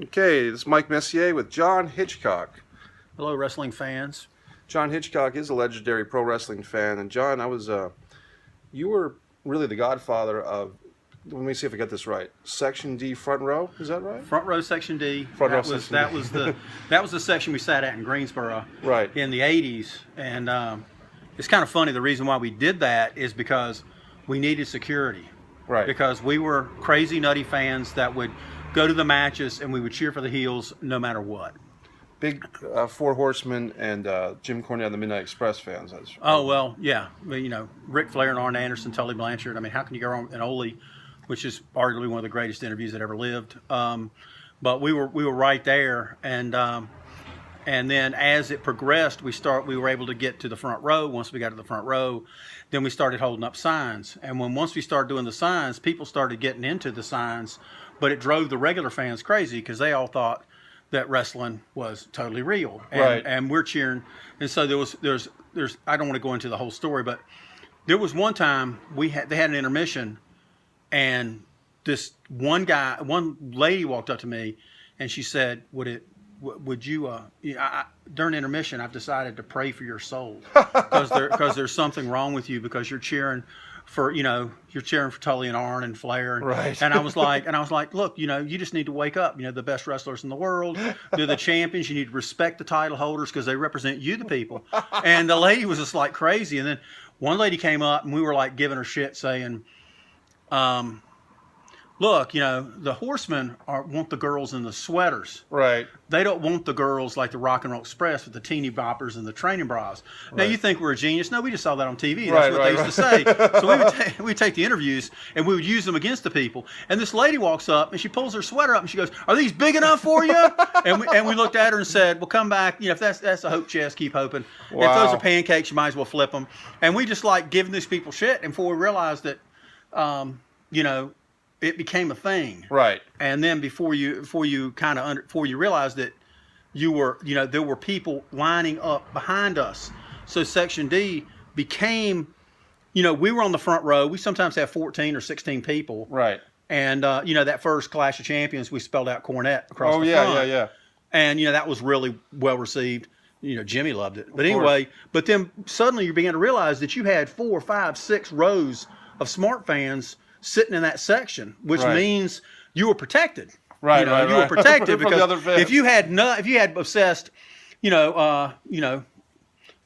Okay, this is Mike Messier with John Hitchcock. Hello, wrestling fans. John Hitchcock is a legendary pro wrestling fan, and John, you were really the godfather of, let me see if I got this right, Section D front row, is that right? Front row Section D. That was the section we sat at in Greensboro, right, in the 80s, and it's kind of funny. The reason why we did that is because we needed security, right? Because we were crazy, nutty fans that would go to the matches and we would cheer for the heels no matter what. Big Four Horsemen and Jim Cornette and the Midnight Express fans. Oh, well, yeah. Well, you know, Ric Flair and Arn Anderson, Tully Blanchard. I mean, how can you go wrong? And Ole, which is arguably one of the greatest interviews that ever lived. But we were right there, and then as it progressed, we were able to get to the front row. Once we got to the front row, then we started holding up signs. And once we started doing the signs, people started getting into the signs, but it drove the regular fans crazy because they all thought that wrestling was totally real, and, right? And we're cheering. And so there's I don't want to go into the whole story, but there was one time they had an intermission, and this one lady walked up to me, and she said, "Would you during intermission, I've decided to pray for your soul because there's something wrong with you because you're cheering for Tully and Arn and Flair, right?" And I was like, look, you just need to wake up. The best wrestlers in the world, they're the champions. You need to respect the title holders because they represent you, the people. And the lady was just like crazy. And then one lady came up and we were like giving her shit, saying, look, the Horsemen want the girls in the sweaters. Right. They don't want the girls like the Rock and Roll Express with the teeny boppers and the training bras. Now, you think we're a genius. No, we just saw that on TV. That's what they used to say. So we would take the interviews, and we would use them against the people. And this lady walks up, and she pulls her sweater up, and she goes, "Are these big enough for you?" and we looked at her and said, "Well, come back. If that's a hope chest, keep hoping. Wow. If those are pancakes, you might as well flip them." And we just like giving these people shit, and before we realized that, it became a thing, right? And then before you realized that there were people lining up behind us. So Section D became, we were on the front row. We sometimes have 14 or 16 people, right? And that first Clash of Champions, we spelled out Cornette across the front. Yeah. And that was really well received. Jimmy loved it. But anyway, but then suddenly you began to realize that you had 4, 5, 6 rows of smart fans sitting in that section, which means you were protected. Right, you were protected because if you had obsessed,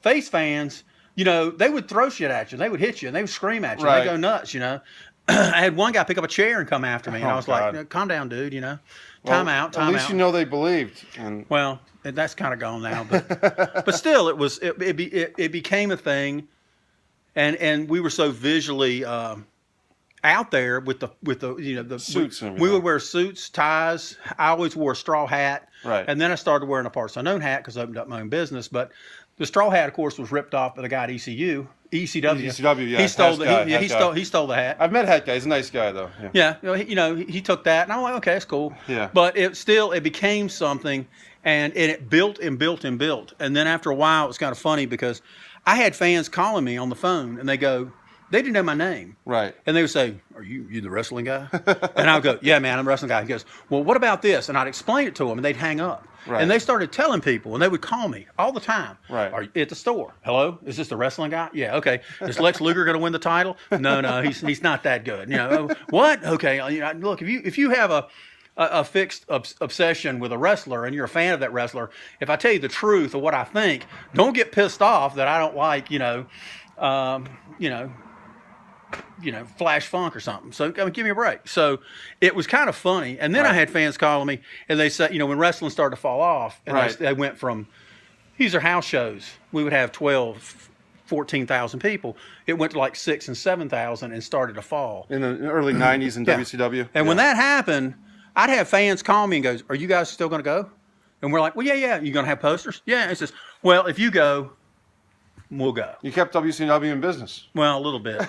face fans, they would throw shit at you, they would hit you, and they would scream at you, they go nuts. I had one guy pick up a chair and come after me, and I was like, "Calm down, dude. Time out." At least they believed. And well, that's kind of gone now, but still, it became a thing, and we were so visually out there with the suits. We would wear suits, ties. I always wore a straw hat. Right. And then I started wearing a parts unknown hat because I opened up my own business. But the straw hat, of course, was ripped off by the guy at ECW. ECW, yeah. He stole the hat. I've met Hat Guy. He's a nice guy, though. Yeah. He took that, and I'm like, okay, it's cool. Yeah. But it became something, and it built and built and built. And then after a while, it was kind of funny because I had fans calling me on the phone, and they didn't know my name. Right. And they would say, "Are you the wrestling guy?" And I would go, "Yeah, man, I'm the wrestling guy." He goes, "Well, what about this?" And I'd explain it to them, and they'd hang up. Right. And they started telling people, and they would call me all the time. Right. "Are you at the store? Hello? Is this the wrestling guy?" "Yeah, okay." "Is Lex Luger going to win the title?" No, he's not that good. What? Okay. Look, if you have a fixed obsession with a wrestler and you're a fan of that wrestler, if I tell you the truth of what I think, don't get pissed off that I don't like, Flash Funk or something. So give me a break. So it was kind of funny. And then I had fans calling me, and they said, when wrestling started to fall off, and they went from, these are house shows. We would have 12, 14,000 people. It went to like 6,000 and 7,000 and started to fall. In the early 90s in WCW. And when that happened, I'd have fans call me and goes, "Are you guys still going to go?" And we're like, "Well, yeah. You going to have posters?" "Yeah." And it says, "Well, if you go, we'll go." You kept WCW in business. Well, a little bit.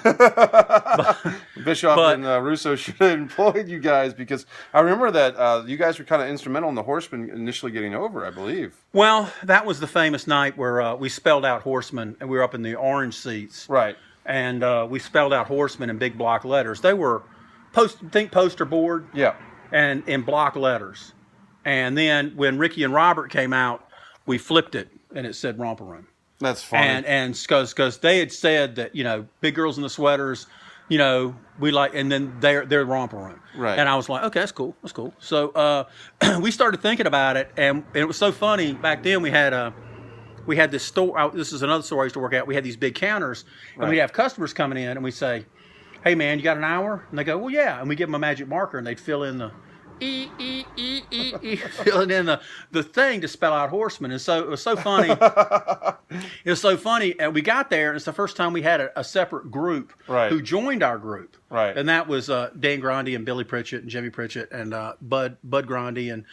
Bischoff and Russo should have employed you guys, because I remember that you guys were kind of instrumental in the Horsemen initially getting over, I believe. Well, that was the famous night where we spelled out Horsemen, and we were up in the orange seats. Right. And we spelled out Horsemen in big block letters. They were poster board. Yeah. And in block letters. And then when Ricky and Robert came out, we flipped it, and it said Romper Room. That's funny. And because they had said that, big girls in the sweaters, we like, and then they're Romper Room. Right. And I was like, okay, that's cool. So we started thinking about it, and it was so funny. Back then we had this store. This is another store I used to work at. We had these big counters, and we'd have customers coming in, and we'd say, hey, man, you got an hour? And they go, well, yeah. And we give them a magic marker, and they'd fill in the filling in the thing to spell out Horseman. And so it was so funny. It was so funny. And we got there, and it's the first time we had a separate group who joined our group. Right. And that was Dan Grundy and Billy Pritchett and Jimmy Pritchett and Bud Grundy. And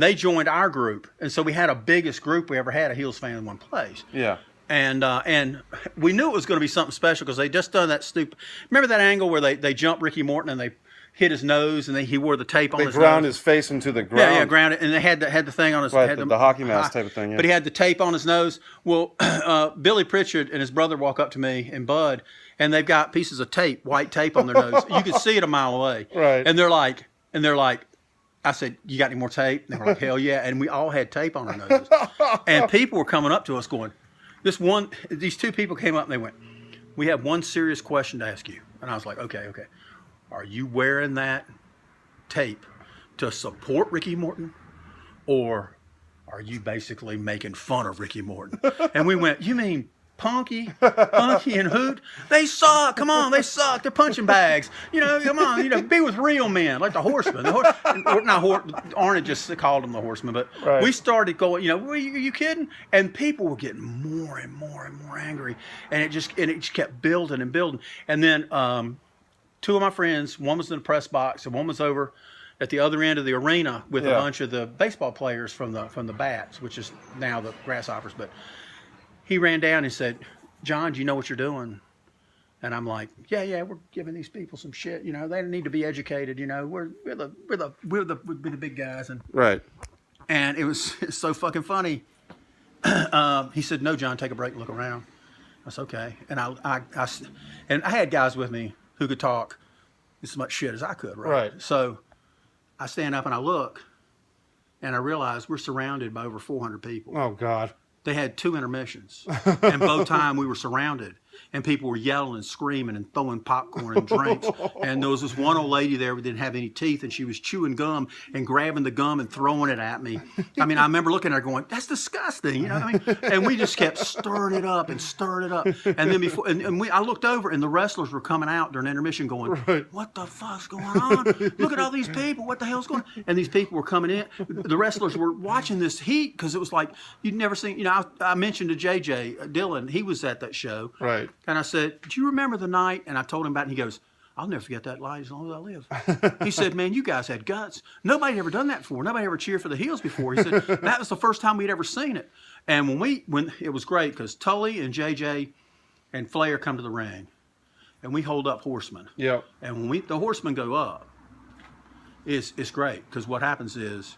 they joined our group. And so we had a biggest group we ever had, a Heels fan in one place. Yeah. And we knew it was going to be something special because they just done that stupid. Remember that angle where they jumped Ricky Morton and they hit his nose and he wore the tape on his nose? They ground his face into the ground. Yeah, ground it. And they had the thing on his right, the hockey mask type of thing. Yeah. But he had the tape on his nose. Well, Billy Pritchett and his brother walk up to me and Bud, and they've got pieces of tape, white tape on their nose. You could see it a mile away. Right. And they're like, I said, you got any more tape? And they were like, hell yeah. And we all had tape on our noses. And people were coming up to us going, these two people came up and they went, we have one serious question to ask you. And I was like, okay. Are you wearing that tape to support Ricky Morton, or are you basically making fun of Ricky Morton? And we went, you mean Punky and Hoot? They suck. Come on, they suck. They're punching bags. Come on, be with real men, like the Horsemen. Arn just called them the Horsemen, but we started going, are you kidding? And people were getting more and more and more angry, and it just kept building and building. And then two of my friends, one was in the press box, and one was over at the other end of the arena with a bunch of the baseball players from the Bats, which is now the Grasshoppers. But he ran down and said, John, do you know what you're doing? And I'm like, yeah, we're giving these people some shit. They need to be educated. We're the big guys. And And it's so fucking funny. He said, no, John, take a break and look around. I said, okay. And I had guys with me who could talk as much shit as I could, right? So I stand up and I look, and I realize we're surrounded by over 400 people. Oh, God. They had 2 intermissions, and both time we were surrounded, and people were yelling and screaming and throwing popcorn and drinks. And there was this one old lady there who didn't have any teeth, and she was chewing gum and grabbing the gum and throwing it at me. I mean, I remember looking at her going, that's disgusting, And we just kept stirring it up. And then I looked over, and the wrestlers were coming out during intermission going, what the fuck's going on? Look at all these people. What the hell's going on? And these people were coming in. The wrestlers were watching this heat because it was like you'd never seen, I mentioned to JJ Dillon, he was at that show. Right. And I said, do you remember the night? And I told him about it, and he goes, I'll never forget that night as long as I live. He said, man, you guys had guts. Nobody had ever done that before. Nobody ever cheered for the Heels before. He said, that was the first time we'd ever seen it. And when it was great because Tully and JJ and Flair come to the ring, and we hold up Horsemen. Yep. And when the Horsemen go up, it's great because what happens is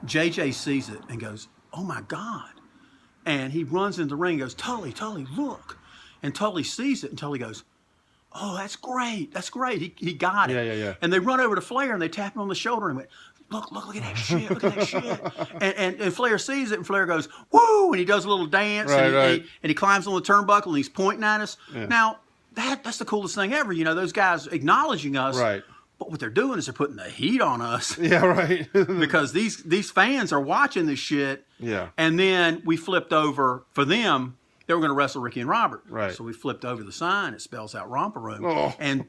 JJ sees it and goes, oh, my God. And he runs in the ring and goes, Tully, look. And Tully sees it, and Tully goes, oh, that's great. He got it. Yeah. And they run over to Flair, and they tap him on the shoulder and went, look at that shit. And Flair sees it, and Flair goes, woo, and he does a little dance, and he climbs on the turnbuckle, and he's pointing at us. Yeah. Now, that's the coolest thing ever. Those guys acknowledging us. Right. But what they're doing is they're putting the heat on us. Yeah, right. Because these fans are watching this shit. Yeah. And then we flipped over for them. They were going to wrestle Ricky and Robert. Right. So we flipped over the sign. It spells out Romper Room. Oh. And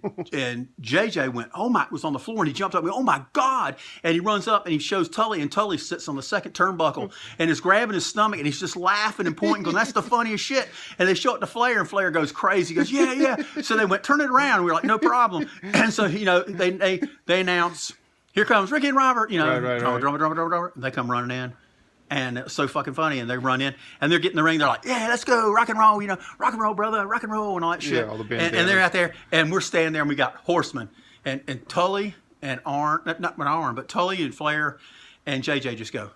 JJ went, was on the floor, and he jumped up and went, oh, my God. And he runs up, and he shows Tully, and Tully sits on the second turnbuckle and is grabbing his stomach, and he's just laughing and pointing, going, that's the funniest shit. And they show it to Flair, and Flair goes crazy. He goes, yeah. So they went, turn it around. And we were like, no problem. And so, they announce, here comes Ricky and Robert, drummer. They come running in. And it was so fucking funny. And they run in, and they're getting in the ring. They're like, yeah, let's go, rock and roll, rock and roll, brother, rock and roll, and all that shit. Yeah, all the bandanas. And they're out there, and we're standing there, and we got Horsemen. And Tully and Arn, not Arn, but Tully and Flair and JJ just go.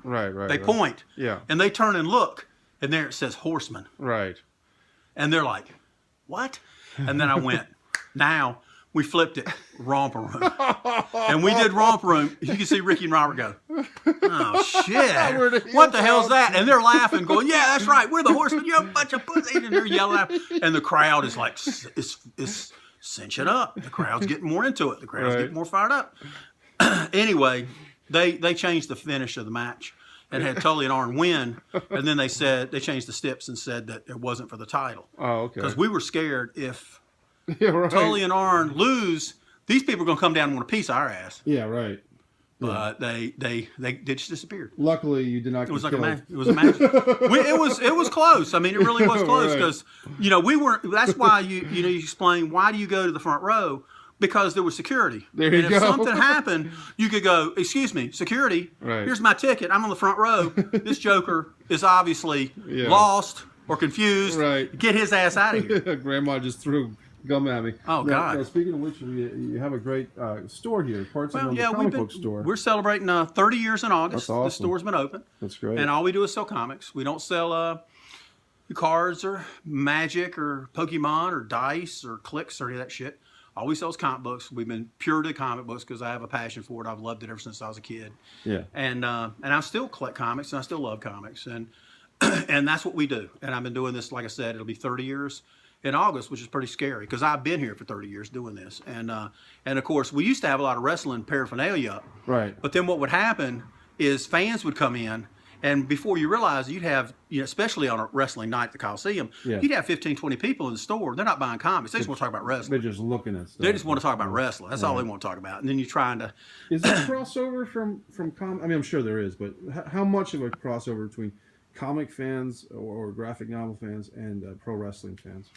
Right. They point. Yeah. And they turn and look, and there it says Horsemen. Right. And they're like, what? And then I went, now, We flipped it, Romper Room. And we did Romper Room. You can see Ricky and Robert go, oh, shit. What the hell's that? And they're laughing, going, yeah, that's right. We're the Horsemen. You're a bunch of pussies. And they're yelling at them. And the crowd is like, it's cinching up. The crowd's getting more into it. The crowd's getting more fired up. Anyway, they changed the finish of the match and had Tully and Arn win. And then they changed the steps and said that it wasn't for the title. Oh, okay. Because we were scared if Tully and Arn lose, these people are going to come down and want a piece of our ass. Yeah, right. But they just disappeared. Luckily, you did not. It was like a match. It was a match. It was close. I mean, it really was close because we weren't. That's why you explain why do you go to the front row, because there was security. There you go. If something happened, you could go, excuse me, security. Right. Here's my ticket. I'm on the front row. This joker is obviously lost or confused. Right. Get his ass out of here. Grandma just threw gum at me. Oh, God. Now, speaking of which, you have a great store here, parts of the comic book store. We're celebrating 30 years in August. That's awesome. The store's been open. That's great. And all we do is sell comics. We don't sell cards or magic or Pokemon or dice or clicks or any of that shit. All we sell is comic books. We've been pure to comic books because I have a passion for it. I've loved it ever since I was a kid. Yeah. And I still collect comics and I still love comics. And and that's what we do. And I've been doing this, like I said, it'll be 30 years in August, which is pretty scary because I've been here for 30 years doing this. And of course, we used to have a lot of wrestling paraphernalia up. Right. But then what would happen is fans would come in, and before you realize, you'd have, especially on a wrestling night at the Coliseum, you'd have 15, 20 people in the store. They're not buying comics. They just want to talk about wrestling. They're just looking at stuff. They just want to talk about wrestling. That's all they want to talk about. And then you're trying to... Is there crossover from comic? I mean, I'm sure there is, but how much of a crossover between comic fans or graphic novel fans and pro wrestling fans?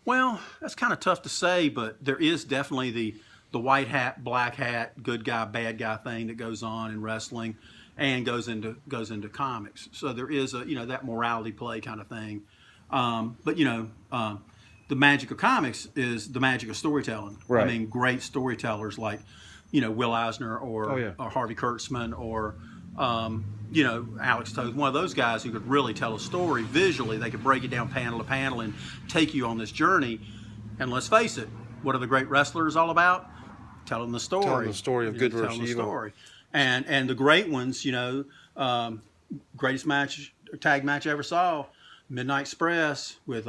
Well, that's kind of tough to say, but there is definitely the white hat, black hat, good guy, bad guy thing that goes on in wrestling and goes into comics. So there is that morality play kind of thing. But the magic of comics is the magic of storytelling. Right. I mean, great storytellers like Will Eisner or Harvey Kurtzman or Alex Toth, one of those guys who could really tell a story visually. They could break it down panel to panel and take you on this journey. And let's face it, what are the great wrestlers all about? Telling the story. Telling the story of good versus evil. Story. And the great ones, greatest tag match I ever saw, Midnight Express with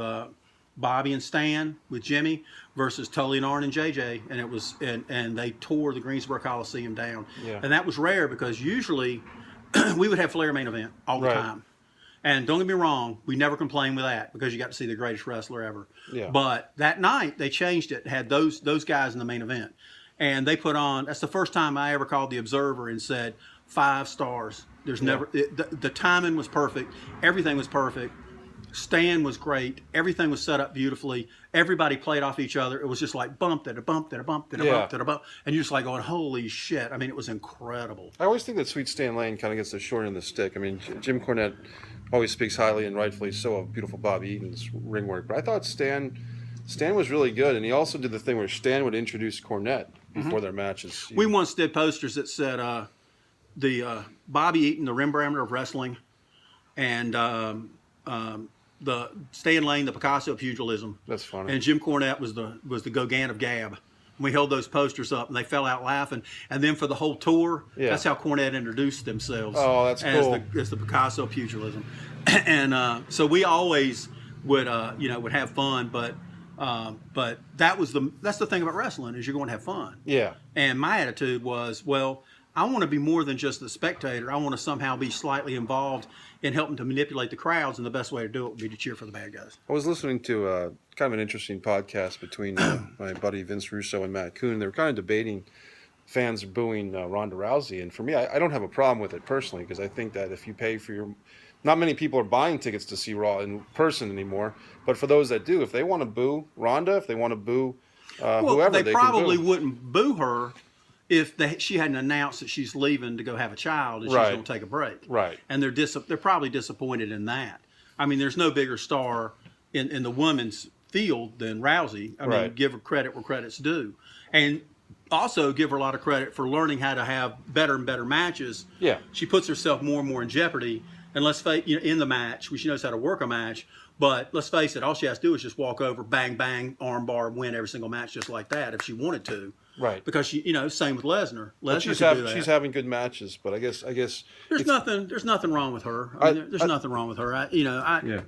Bobby and Stan with Jimmy versus Tully and Arn and JJ, and it was and they tore the Greensboro Coliseum down. Yeah. And that was rare because usually we would have Flair main event all the time. And don't get me wrong, we never complained with that because you got to see the greatest wrestler ever. Yeah. But that night they changed it, had those guys in the main event. And they put on, that's the first time I ever called the Observer and said 5 stars. There's never, the timing was perfect. Everything was perfect. Stan was great. Everything was set up beautifully. Everybody played off each other. It was just like bump, that a bump, that a bump, that a bump, that a bump. And you're just like going, holy shit. I mean, it was incredible. I always think that Sweet Stan Lane kind of gets the short end of the stick. I mean, Jim Cornette always speaks highly and rightfully so of beautiful Bob Eaton's ring work. But I thought Stan was really good. And he also did the thing where Stan would introduce Cornette before their matches. We once did posters that said the Bobby Eaton, the Rembrandt of wrestling, and the Stan Lane, the Picasso of pugilism. That's funny. And Jim Cornette was the Gauguin of Gab. We held those posters up, and they fell out laughing. And then for the whole tour, that's how Cornette introduced themselves. Oh, that's cool. As the Picasso of pugilism. And so we always would have fun, but that's the thing about wrestling is you're going to have fun. Yeah. And my attitude was, well, I want to be more than just the spectator. I want to somehow be slightly involved in helping to manipulate the crowds, and the best way to do it would be to cheer for the bad guys. I was listening to kind of an interesting podcast between my buddy Vince Russo and Matt Coon. They were kind of debating fans booing Ronda Rousey, and for me, I don't have a problem with it personally because I think that if you pay for your... Not many people are buying tickets to see Raw in person anymore, but for those that do, if they want to boo Ronda, if they want to boo whoever, they probably wouldn't boo her if she hadn't announced that she's leaving to go have a child and she's going to take a break. Right. And they're probably disappointed in that. I mean, there's no bigger star in the women's field than Rousey. I mean, give her credit where credit's due. And also give her a lot of credit for learning how to have better and better matches. Yeah. She puts herself more and more in jeopardy. And let's face, in the match, she knows how to work a match. But let's face it, all she has to do is just walk over, bang, bang, arm bar, win every single match just like that if she wanted to. Right. Because she, same with Lesnar. She's having good matches, but I guess there's nothing wrong with her. There's nothing wrong with her. The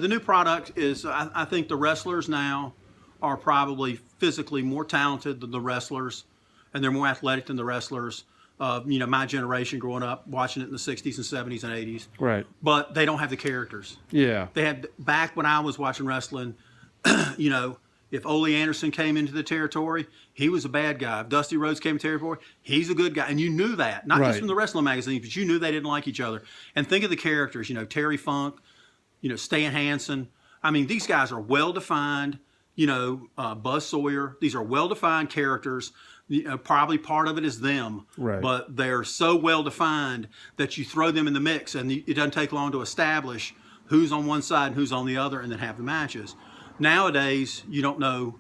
new product is I think the wrestlers now are probably physically more talented than the wrestlers, and they're more athletic than the wrestlers. My generation growing up watching it in the 60s and 70s and 80s. Right. But they don't have the characters. Yeah. They had, back when I was watching wrestling, if Ole Anderson came into the territory, he was a bad guy. If Dusty Rhodes came to the territory, he's a good guy. And you knew that. Not just from the wrestling magazines, but you knew they didn't like each other. And think of the characters, Terry Funk, Stan Hansen. I mean, these guys are well-defined. Buzz Sawyer. These are well-defined characters. Probably part of it is them, but they're so well defined that you throw them in the mix, and it doesn't take long to establish who's on one side and who's on the other, and then have the matches. Nowadays, you don't know.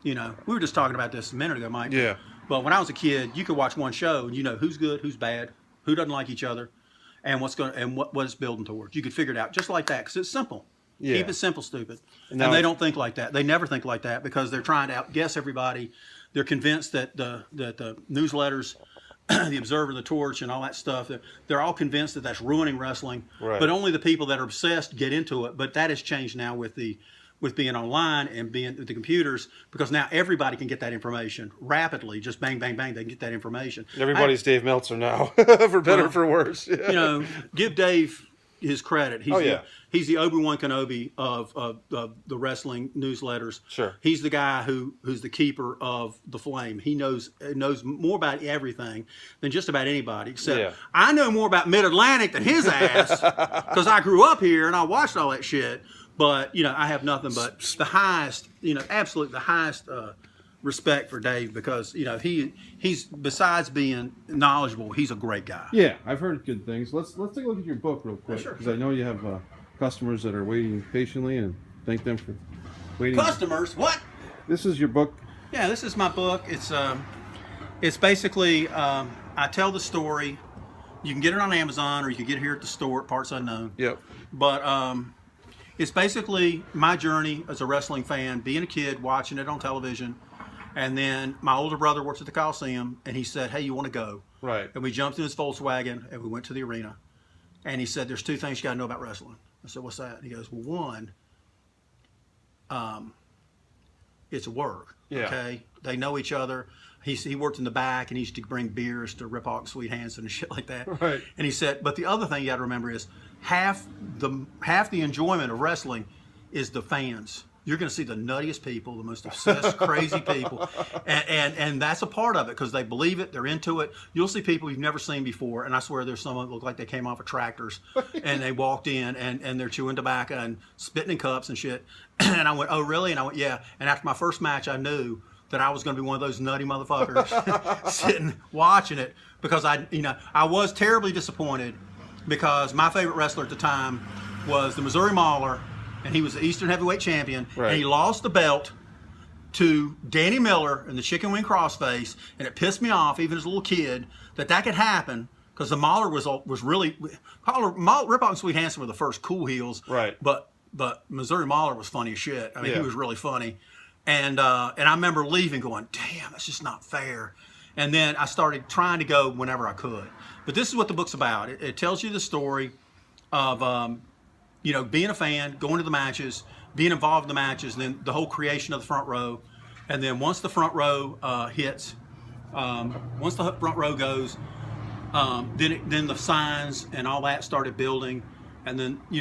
We were just talking about this a minute ago, Mike. Yeah. But when I was a kid, you could watch one show and you know who's good, who's bad, who doesn't like each other, and what it's building towards. You could figure it out just like that because it's simple. Yeah. Keep it simple, stupid. And they don't think like that. They never think like that because they're trying to outguess everybody. They're convinced that the newsletters, the Observer, the Torch, and all that stuff, they're all convinced that that's ruining wrestling. Right. But only the people that are obsessed get into it. But that has changed now with being online and being with the computers, because now everybody can get that information rapidly. Just bang, bang, bang, they can get that information. Everybody's Dave Meltzer now, for better or for worse. Give Dave his credit. He's the Obi-Wan Kenobi of the wrestling newsletters. Sure. He's the guy who's the keeper of the flame. He knows more about everything than just about anybody, except I know more about Mid-Atlantic than his ass because I grew up here and I watched all that shit. But, I have nothing but the highest, absolutely the highest respect for Dave because, he's, besides being knowledgeable, he's a great guy. Yeah, I've heard good things. Let's take a look at your book real quick because I know you have customers that are waiting patiently, and thank them for waiting. Customers? What? This is your book? Yeah, this is my book. It's basically, I tell the story. You can get it on Amazon or you can get it here at the store at Parts Unknown. Yep. But it's basically my journey as a wrestling fan, being a kid, watching it on television. And then my older brother works at the Coliseum, and he said, hey, you want to go? Right. And we jumped in his Volkswagen, and we went to the arena. And he said, there's two things you got to know about wrestling. I said, what's that? And he goes, well, one, it's work. Yeah. Okay? They know each other. He worked in the back, and he used to bring beers to Rip Hawk and Sweet Hansen and shit like that. Right. And he said, but the other thing you got to remember is half the enjoyment of wrestling is the fans. You're going to see the nuttiest people, the most obsessed, crazy people, and that's a part of it because they believe it, they're into it. You'll see people you've never seen before, and I swear there's some that look like they came off of tractors, and they walked in and they're chewing tobacco and spitting in cups and shit. And I went, oh really? And I went, yeah. And after my first match, I knew that I was going to be one of those nutty motherfuckers sitting watching it because I was terribly disappointed because my favorite wrestler at the time was the Missouri Mauler. And he was the Eastern Heavyweight Champion, and he lost the belt to Danny Miller in the Chicken Wing Crossface, and it pissed me off, even as a little kid, that could happen because the Mauler was really Rip Hawk and Sweet Hansen were the first cool heels, right? But Missouri Mauler was funny as shit. I mean, he was really funny, and I remember leaving, going, damn, that's just not fair. And then I started trying to go whenever I could. But this is what the book's about. It tells you the story of. Being a fan, going to the matches, being involved in the matches, and then the whole creation of the front row. And then once the front row hits, once the front row goes, then the signs and all that started building. And then, we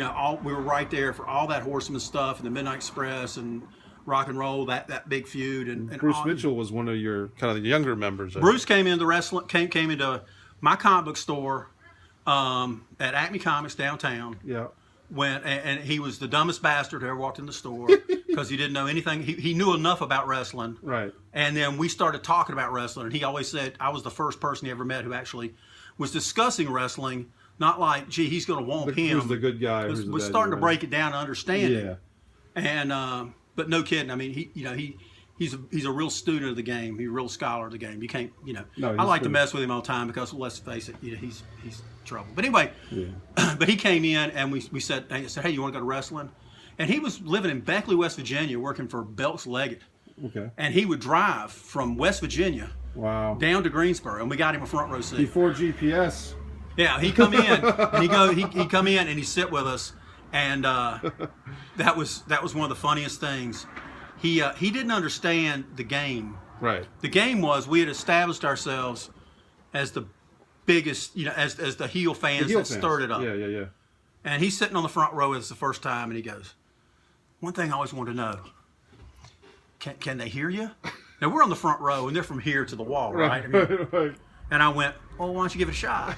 were right there for all that Horseman stuff and the Midnight Express and rock and roll, that big feud. And Bruce Mitchell was one of your kind of the younger members. Bruce came into wrestling, came into my comic book store at Acme Comics downtown. Yeah. And he was the dumbest bastard who ever walked in the store because he didn't know anything. He knew enough about wrestling. Right. And then we started talking about wrestling, and he always said I was the first person he ever met who actually was discussing wrestling, not like, gee, he's going to womp him. Who's the good guy? Was starting to break it down and understand it. And but no kidding. I mean, he he's a real student of the game. He's a real scholar of the game. You can't, No, I like to good. mess with him all the time because let's face it, he's trouble. But anyway, but he came in and we said, hey, you want to go to wrestling? And he was living in Beckley, West Virginia, working for Belks Leggett. Okay. And he would drive from West Virginia down to Greensboro, and we got him a front row seat. Before GPS. Yeah, he'd come in and he'd come in and he'd sit with us, and that was one of the funniest things. He didn't understand the game. Right. The game was we had established ourselves as the biggest, as the heel fans that stirred it up. Yeah. And he's sitting on the front row with us the first time, and he goes, "One thing I always wanted to know: can they hear you?" Now we're on the front row, and they're from here to the wall, right? I mean, Right. and I went, "Well, why don't you give it a shot?"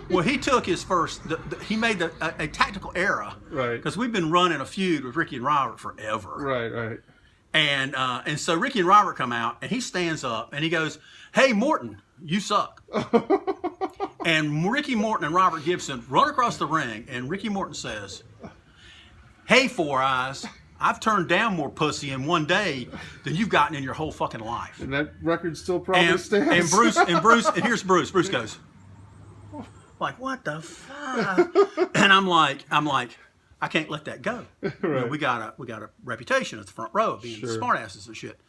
Well, he took his first. He made a tactical error, Right. Because we've been running a feud with Ricky and Robert forever, Right. And so Ricky and Robert come out, and he stands up, and he goes, "Hey, Morton, you suck." And Ricky Morton and Robert Gibson run across the ring, and Ricky Morton says, "Hey, Four Eyes, I've turned down more pussy in one day than you've gotten in your whole fucking life." And that record still probably And stands. and here's Bruce. Bruce goes, like, "What the fuck?" And I'm like, I can't let that go. Right. We got a reputation at the front row of being Sure. smartasses and shit.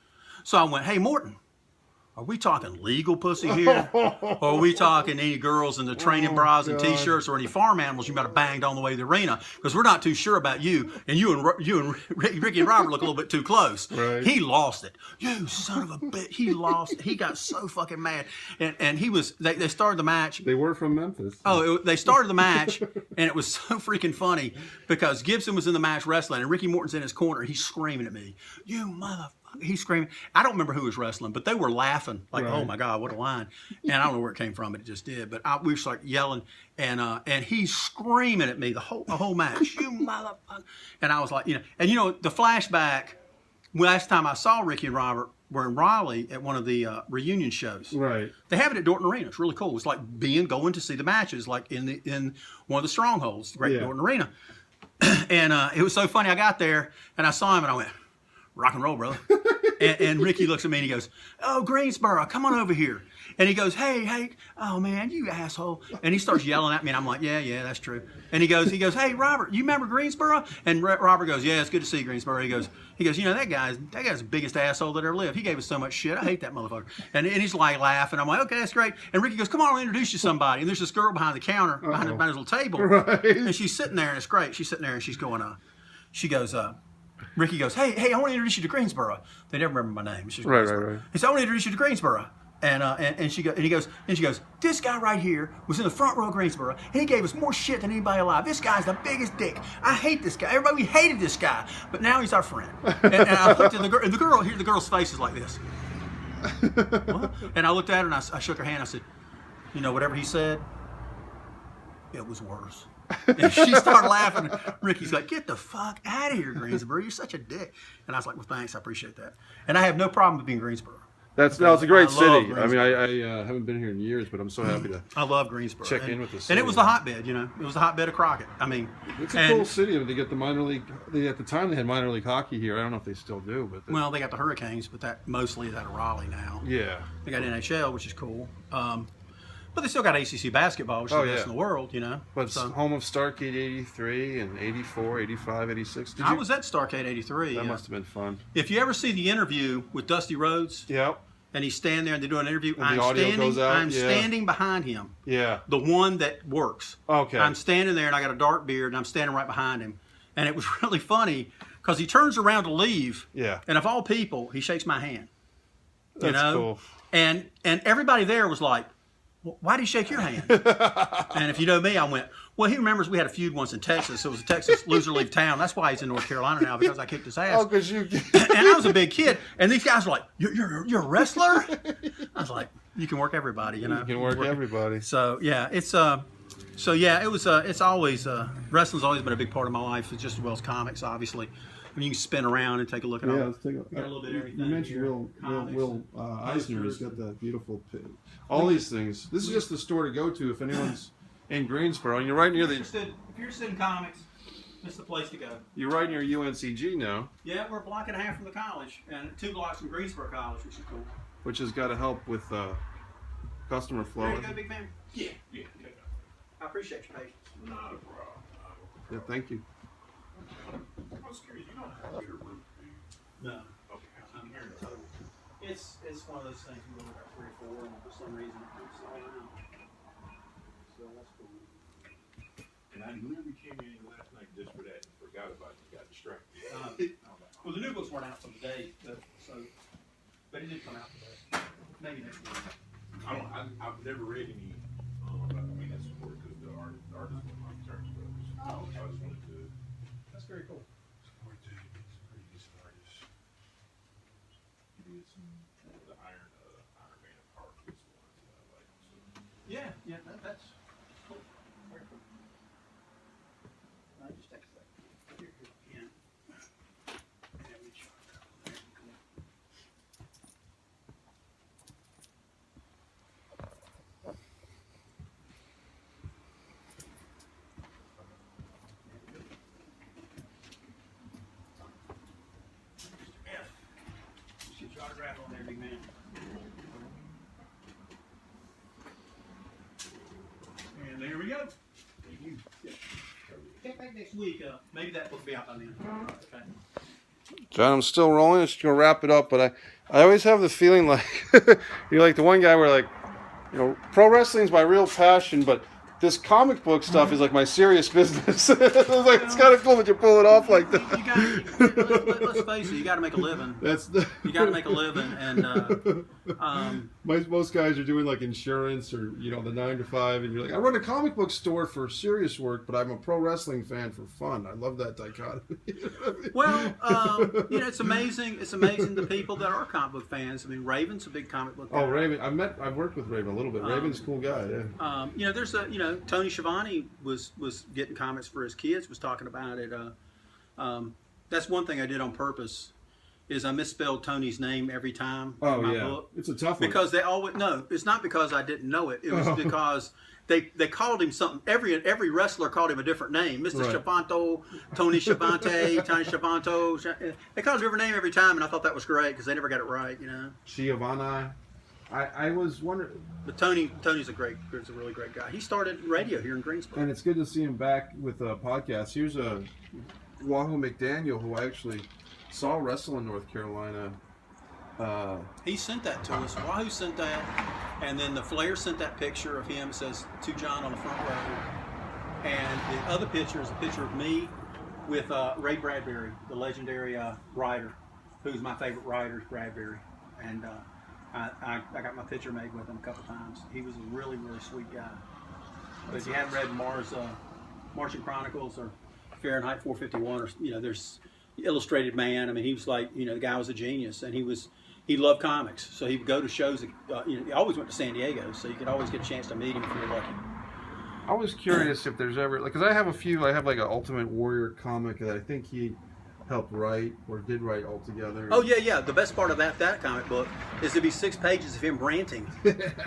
So I went, "Hey, Morton, are we talking legal pussy here? Or are we talking any girls in the training bras and God. T-shirts or any farm animals you might have banged on the way to the arena? Because we're not too sure about you. And you and Ricky and Robert look a little bit too close." Right. He lost it. "You son of a bitch." He lost it. He got so fucking mad. And he was, they started the match. They were from Memphis. They started the match, and it was so freaking funny because Gibson was in the match wrestling, and Ricky Morton's in his corner. He's screaming at me, "You motherfucker." He's screaming. I don't remember who was wrestling, but they were laughing like, Right. "Oh my God, what a line." And I don't know where it came from, but it just did. But we were like yelling, and he's screaming at me the whole match, "You motherfucker." And I was like, the flashback, last time I saw Ricky and Robert were in Raleigh at one of the reunion shows. Right. They have it at Dorton Arena. It's really cool. It's like going to see the matches, like in one of the strongholds, the Great Dorton Arena. And it was so funny. I got there and I saw him and I went, "Rock and roll, brother." and Ricky looks at me and he goes, "Oh, Greensboro, come on over here." And he goes, hey, "Oh man, you asshole." And he starts yelling at me and I'm like, yeah, that's true. And he goes, "Hey, Robert, you remember Greensboro?" And Robert goes, "Yeah, it's good to see you, Greensboro." He goes, that guy's the biggest asshole that ever lived. He gave us so much shit. I hate that motherfucker. And he's like laughing. I'm like, "Okay, that's great." And Ricky goes, "Come on, I'll introduce you to somebody." And there's this girl behind the counter, behind his little table. Right. And she's sitting there and it's great. She's sitting there and she's going, she goes, Ricky goes, hey, I want to introduce you to Greensboro." They never remember my name. It's just Greensboro. Right. He said, "I want to introduce you to Greensboro." And she goes, "This guy right here was in the front row of Greensboro, and he gave us more shit than anybody alive. This guy's the biggest dick. I hate this guy. Everybody, we hated this guy, but now he's our friend." And I looked at the girl, and the girl's face is like this. What? And I looked at her and I shook her hand. I said, "Whatever he said, it was worse." And she started laughing. Ricky's like, "Get the fuck out of here, Greensboro. You're such a dick." And I was like, "Well, thanks. I appreciate that." And I have no problem with being Greensboro. It's a great I city. love I mean, I haven't been here in years, but I'm so happy to I love Greensboro. check in with the And city. it was the hotbed, It was the hotbed of Crockett. I mean, It's a cool city. I mean, they get the minor league. At the time, they had minor league hockey here. I don't know if they still do, but well, they got the Hurricanes, but that mostly is out of Raleigh now. yeah. They got NHL, which is cool. But they still got ACC basketball, which is the best in the world, But it's home of Starrcade 83 and 84, 85, 86. I was at Starrcade 83. That must have been fun. If you ever see the interview with Dusty Rhodes, Yep. and he's standing there and they do an interview, And the audio goes out, I'm standing behind him. Yeah. The one that works. Okay. I'm standing there and I got a dark beard and I'm standing right behind him. And it was really funny because he turns around to leave. Yeah. And of all people, he shakes my hand. That's cool. And everybody there was like, "Well, why did he shake your hand?" And if you know me, I went, "Well, he remembers we had a feud once in Texas. It was a Texas loser leave town. That's why he's in North Carolina now, because I kicked his ass." Oh, because you. And I was a big kid, and these guys were like, "You're a wrestler?" I was like, "You can work everybody, You can work everybody. So yeah, it was. It's always wrestling's always been a big part of my life, just as well as comics, obviously. I mean, you can spin around and take a look at all. Yeah, let's take got a little bit of everything You mentioned here. Will Comics, Eisner has got that beautiful all these things. This is just the store to go to if anyone's in Greensboro, and you're right near the. If you're interested in comics, It's the place to go. You're right near UNCG now, Yeah, we're a block and a half from the college, and 2 blocks from Greensboro College, which is cool. which has got to help with customer flow. There you go, big man. Yeah. I appreciate your patience. Not a problem. Yeah, thank you. I was curious, you don't have your root, do you? No. Okay. I'm here in total. It's one of those things we only got 3 or 4, and for some reason it's all out. So that's cool. And I literally came in last night just for that and forgot about it. Got distracted. Well, the new books weren't out till today, but it did come out today. Maybe next week. I've never read any. I mean, that's support because the artist was like Turner Brothers. Oh, okay. I just wanted to That's very cool. support some pretty decent artists. He did some the Iron Man of Heart was the ones that I like. So. Yeah, that's cool. Very cool. Just take a second. Here, yeah. There we go. There we go. Get your autograph on there, big man. And there we go. Thank you. Get back next week. Maybe that book will be out by then. Okay. John, I'm still rolling. It's gonna wrap it up, but I always have the feeling like you're like the one guy where like, pro wrestling's my real passion, but this comic book stuff is like my serious business. It's kind of cool that you pull it off like that. Let's face it, you got to make a living. You got to make a living, and most guys are doing like insurance or the 9 to 5, and you're like, I run a comic book store for serious work, but I'm a pro wrestling fan for fun. I love that dichotomy. Well, it's amazing. It's amazing the people that are comic book fans. I mean, Raven's a big comic book guy. Oh, Raven! I've worked with Raven a little bit. Raven's a cool guy. Yeah. There's Tony Schiavone was getting comics for his kids. Was talking about it. That's one thing I did on purpose. Is I misspelled Tony's name every time in my book. It's a tough one. Because they always it's not because I didn't know it. It was because they called him something. Every wrestler called him a different name. Mr. Right. Schiavonto, Tony Schiavante, Tony Schiavonto. They called him a different name every time, and I thought that was great because they never got it right. Giovanni. I was wondering. But Tony's a really great guy. He started radio here in Greensboro. And it's good to see him back with a podcast. Here's a Wahoo McDaniel who I actually saw wrestle in North Carolina. He sent that to us. Wahoo sent that, and then the Flair sent that picture of him. It says to John on the front row, and the other picture is a picture of me with Ray Bradbury, the legendary writer, who's my favorite writer, is Bradbury, and I got my picture made with him a couple times. He was a really, really sweet guy. But if you haven't read Martian Chronicles or Fahrenheit 451, or there's Illustrated Man. I mean, he was like, the guy was a genius, and he loved comics. So he would go to shows. He always went to San Diego, so you could always get a chance to meet him if you're lucky. I was curious if there's ever because I have a few. I have like an Ultimate Warrior comic that I think he helped write or did write altogether. Oh yeah. The best part of that comic book is to be 6 pages of him ranting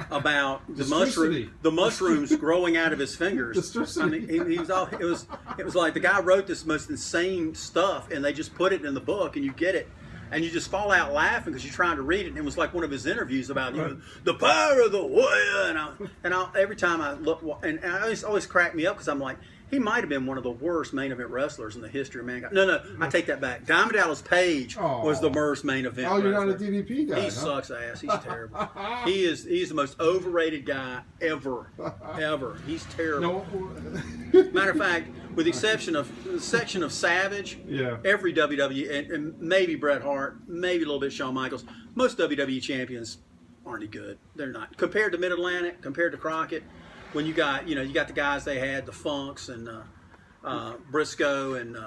about the mushrooms growing out of his fingers. I mean, he was all. It was like the guy wrote this most insane stuff, and they just put it in the book, and you get it, and you just fall out laughing because you're trying to read it. And it was like one of his interviews about the power of the warrior, and every time I look, and I always crack me up because I'm like, he might have been one of the worst main event wrestlers in the history of mankind. No, I take that back. Diamond Dallas Page was the worst main event wrestler. You're not a DDP guy. He sucks ass. He's terrible. He's the most overrated guy ever. He's terrible. Matter of fact, with the exception of the section of Savage, every WWE, and maybe Bret Hart, maybe a little bit Shawn Michaels, most WWE champions aren't any good. They're not. Compared to Mid-Atlantic, compared to Crockett, when you got the guys they had, the Funks and Briscoe and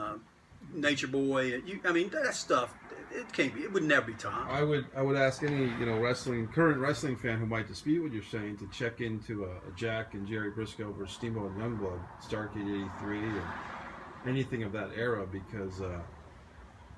Nature Boy. I mean, that stuff, it would never be topped. I would ask any current wrestling fan who might dispute what you're saying to check into a Jack and Jerry Briscoe versus Steamboat and Youngblood, Starrcade '83, or anything of that era, because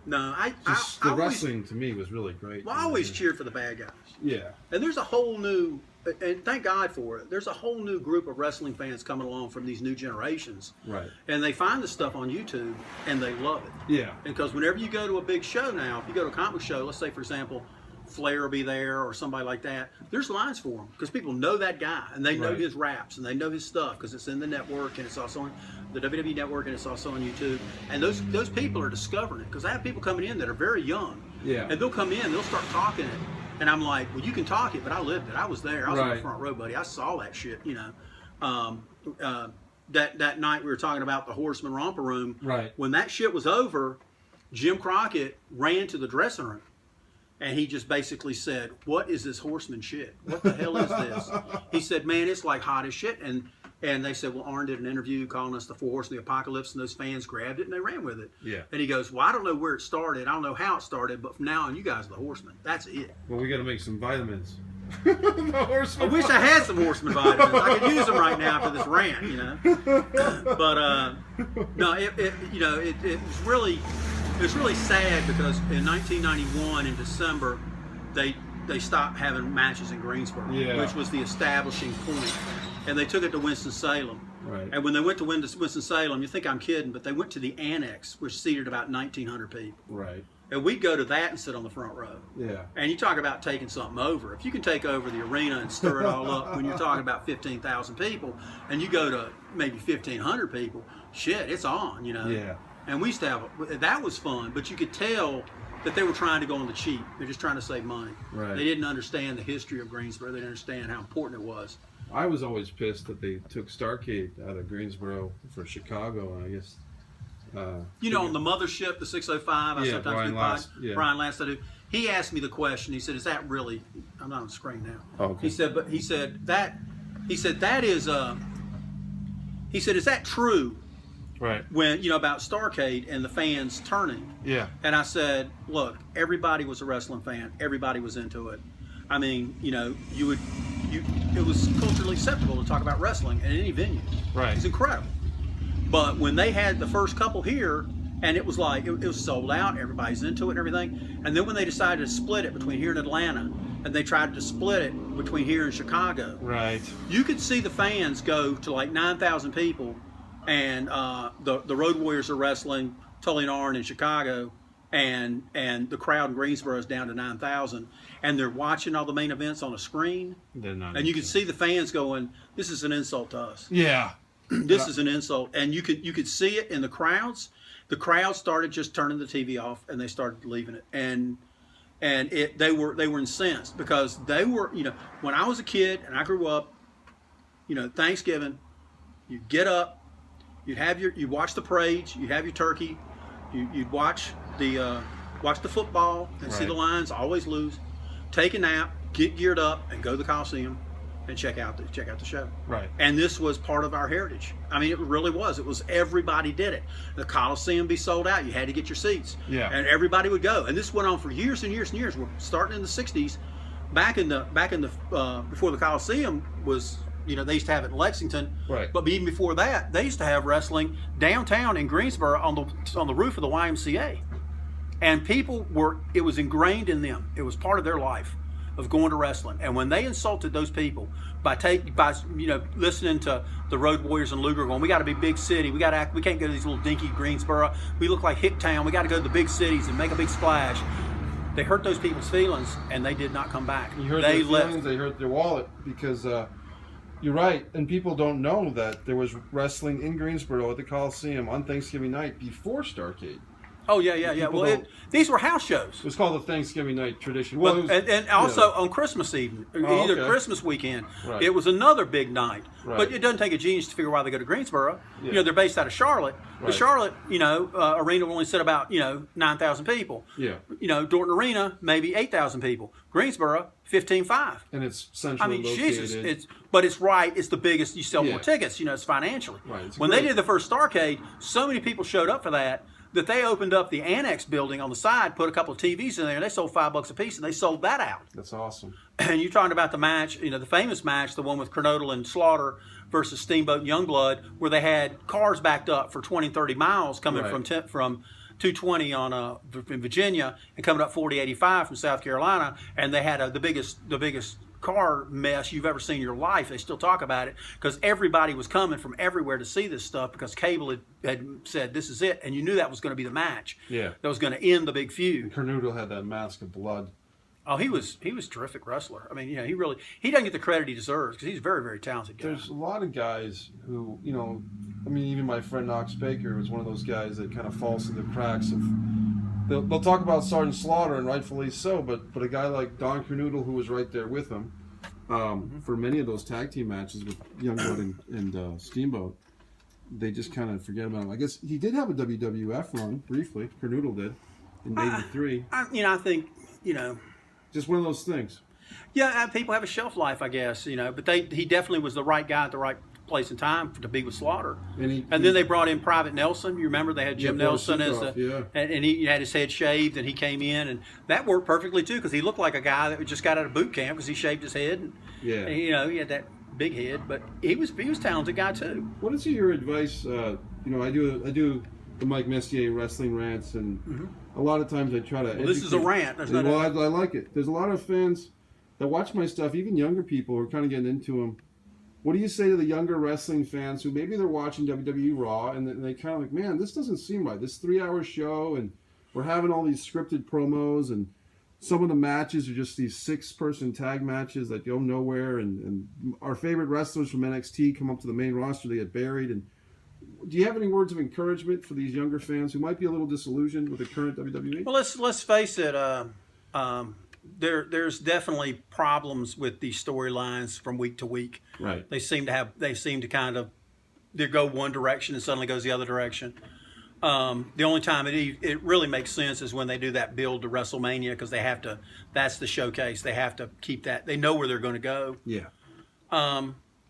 No, I Just the always, wrestling to me was really great. well, I always cheered for the bad guys. Yeah. And there's a whole new, and thank God for it, there's a whole new group of wrestling fans coming along from these new generations. Right. And they find this stuff on YouTube, and they love it. Yeah. Because whenever you go to a big show now, if you go to a comic book show, let's say, for example, Flair will be there or somebody like that, there's lines for him because people know that guy, and they know Right. his raps, and they know his stuff because it's in the network, and it's also on the WWE network, and it's also on YouTube. And those people are discovering it because I have people coming in that are very young. Yeah. And they'll come in, they'll start talking it. And I'm like, well, you can talk it, but I lived it. I was there. I was on the Right. front row, buddy. I saw that shit, you know. That night we were talking about the Horseman Romper Room. Right. When that shit was over, Jim Crockett ran to the dressing room. And he just basically said, what is this Horseman shit? What the hell is this? He said, man, it's like hot as shit. And they said, well, Arn did an interview calling us the Four Horsemen of the Apocalypse, and those fans grabbed it and they ran with it. Yeah. And he goes, well, I don't know where it started. I don't know how it started, but from now on, you guys are the Horsemen. That's it. Well, we got to make some vitamins. The I Horseman. wish I had some Horseman vitamins. I could use them right now after this rant, you know. But no, it was really sad because in 1991 in December they stopped having matches in Greensboro, Yeah. which was the establishing point, and they took it to Winston-Salem. Right. And when they went to Winston-Salem, you think I'm kidding, but they went to the annex, which seated about 1,900 people. Right. And we'd go to that and sit on the front row. Yeah. And you talk about taking something over. If you can take over the arena and stir it all up when you're talking about 15,000 people, and you go to maybe 1,500 people, shit, it's on, you know. Yeah. And we used to have, that was fun, but you could tell that they were trying to go on the cheap. They're just trying to save money. Right. They didn't understand the history of Greensboro. They didn't understand how important it was. I was always pissed that they took Starrcade out of Greensboro for Chicago, and I guess. You know, on the mothership, the 605, I Yeah, sometimes Brian do Last, yeah. Brian Last, I do. He asked me the question. He said, "Is that really?" I'm not on the screen now. Oh, okay. He said, "But that is He said, "Is that true?" Right. When about Starrcade and the fans turning. Yeah. And I said, "Look, everybody was a wrestling fan. Everybody was into it. I mean, it was culturally acceptable to talk about wrestling at any venue. Right. It's incredible." But when they had the first couple here, and it was like, it was sold out, everybody's into it and everything. And then when they decided to split it between here and Atlanta, and they tried to split it between here and Chicago, Right. you could see the fans go to like 9,000 people, and the Road Warriors are wrestling Tully and Arn in Chicago, and the crowd in Greensboro is down to 9,000, and they're watching all the main events on a screen, They're not. and you could see the fans going, "This is an insult to us. Yeah. This is an insult." And you could see it in the crowds. The crowd started just turning the TV off, and they started leaving it. And they were incensed because they were, when I was a kid and I grew up, Thanksgiving, you'd get up, you'd watch the parades, you'd have your turkey, you'd watch the football and see Right. the Lions always lose, take a nap, get geared up, and go to the Coliseum and check out the show. Right. And this was part of our heritage. I mean, it really was. It was, everybody did it. The Coliseum be sold out. You had to get your seats. Yeah. And everybody would go. And this went on for years and years and years. We're starting in the 60s. Back in the before the Coliseum was, they used to have it in Lexington. Right. But even before that, they used to have wrestling downtown in Greensboro on the roof of the YMCA. And it was ingrained in them. It was part of their life of going to wrestling. And when they insulted those people by listening to the Road Warriors and Luger going, "We got to be big city. We can't go to these little dinky Greensboro. We look like Hicktown. We got to go to the big cities and make a big splash." They hurt those people's feelings, and they did not come back. You hurt their feelings, they hurt their wallet, because you're right, and people don't know that there was wrestling in Greensboro at the Coliseum on Thanksgiving night before Starrcade. Oh, yeah. People Well, don't- these were house shows. It was called the Thanksgiving night tradition. Well, it was, and also on Christmas Eve, either okay. Christmas weekend, Right. it was another big night. Right. But it doesn't take a genius to figure why they go to Greensboro. Yeah. They're based out of Charlotte. The Right. Charlotte, arena will only sit about 9,000 people. Yeah. Dorton Arena maybe 8,000 people. Greensboro 15,500. and it's I centrally mean, located. Jesus, but it's right. It's the biggest. You sell Yeah. more tickets. It's financially. Right, it's When great. they did the first Starrcade, so many people showed up for that they opened up the annex building on the side, put a couple of TVs in there, and they sold $5 a piece, and they sold that out. That's awesome. And you're talking about the match, the famous match, the one with Kernodle and Slaughter versus Steamboat and Youngblood, where they had cars backed up for 20, 30 miles coming Right. from 220 on in Virginia and coming up 4085 from South Carolina, and they had the biggest car mess you've ever seen in your life. They still talk about it because everybody was coming from everywhere to see this stuff because cable had said this is it, and you knew that was going to be the match. Yeah, that was going to end the big feud. Cornudo had that mask of blood. Oh, he was a terrific wrestler. I mean, he doesn't get the credit he deserves because he's a very, very talented guy. There's a lot of guys who, I mean, even my friend Knox Baker was one of those guys that kind of falls through the cracks of. They'll talk about Sergeant Slaughter, and rightfully so, but a guy like Don Cornoodle, who was right there with him for many of those tag team matches with Youngblood and Steamboat, they just kind of forget about him. I guess he did have a WWF run briefly. Cornoodle did in '83. I think just one of those things. Yeah, people have a shelf life, I guess. But he definitely was the right guy at the right place and time to be with Slaughter. And then they brought in Private Nelson. You remember they had Jim Nelson and he had his head shaved, and he came in, and that worked perfectly too because he looked like a guy that just got out of boot camp because he shaved his head, and he had that big head, but he was a talented guy too. What is your advice? I do the Mike Messier Wrestling Rants, and a lot of times I try to. This is a rant. I like it. There's a lot of fans that watch my stuff, even younger people who are kind of getting into them. What do you say to the younger wrestling fans who maybe they're watching WWE Raw and they kind of like, man, this doesn't seem right. This 3-hour show, and we're having all these scripted promos, and some of the matches are just these 6-person tag matches that go nowhere, and our favorite wrestlers from NXT come up to the main roster, they get buried. And do you have any words of encouragement for these younger fans who might be a little disillusioned with the current WWE? Well, let's face it. There's definitely problems with these storylines from week to week. Right. They seem to kind of they go one direction and suddenly goes the other direction. The only time it really makes sense is when they do that build to WrestleMania because they have to. That's the showcase. They have to keep that. They know where they're going to go. Yeah.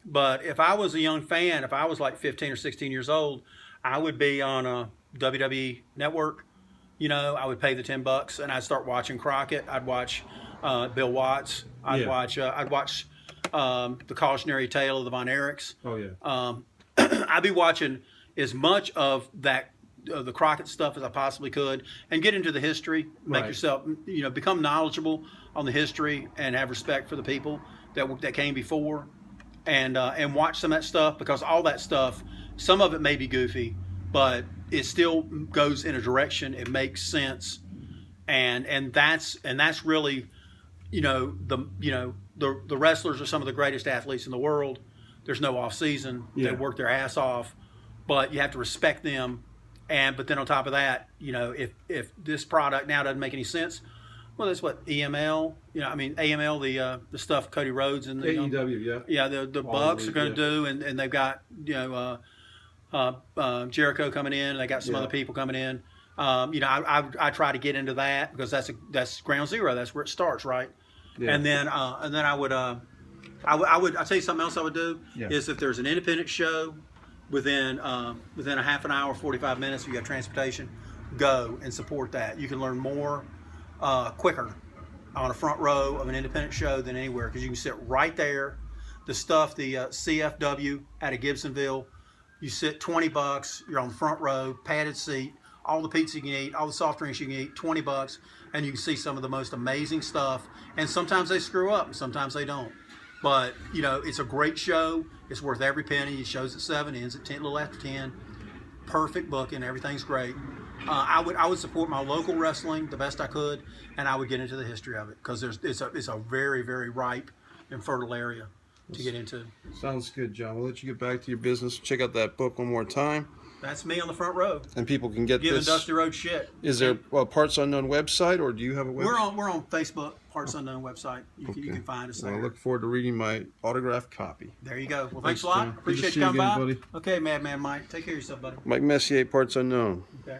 But if I was a young fan, if I was like 15 or 16 years old, I would be on a WWE network. I would pay the $10 and I'd start watching Crockett. I'd watch Bill Watts. I'd watch the Cautionary Tale of the Von Erichs. Oh yeah. I'd be watching as much of that the Crockett stuff as I possibly could and get into the history. Make yourself become knowledgeable on the history and have respect for the people that came before, and watch some of that stuff because all that stuff, some of it may be goofy, but it still goes in a direction. It makes sense, and that's really, the wrestlers are some of the greatest athletes in the world. There's no off season. Yeah. They work their ass off, but you have to respect them. But then on top of that, if this product now doesn't make any sense, well, that's what EML. AML, the stuff Cody Rhodes and the AEW, the Bucks are going to do, and they've got Jericho coming in, and they got some other people coming in. I try to get into that because that's ground zero. That's where it starts, right? Yeah. And then I would I'll tell you something else I would do is if there's an independent show within a half an hour, 45 minutes, if you got transportation, go and support that. You can learn more quicker on a front row of an independent show than anywhere because you can sit right there. The stuff, the CFW out of Gibsonville, you sit $20, you're on the front row, padded seat, all the pizza you can eat, all the soft drinks you can eat, $20, and you can see some of the most amazing stuff. And sometimes they screw up, and sometimes they don't. But, it's a great show. It's worth every penny. It shows at 7, ends at 10, a little after 10. Perfect booking. Everything's great. I would support my local wrestling the best I could, and I would get into the history of it because it's a very, very ripe and fertile area to get into. Sounds good, John. We'll let you get back to your business. Check out that book one more time. That's me on the front row. And people can get Giving this. Dusty Road shit. Is there a Parts Unknown website, or do you have a website? We're on Facebook, Parts Unknown website. You can find us there. I look forward to reading my autographed copy. There you go. Well, thanks a lot. John. Appreciate you coming by. Buddy. Okay, Madman Mike. Take care of yourself, buddy. Mike Messier, Parts Unknown. Okay.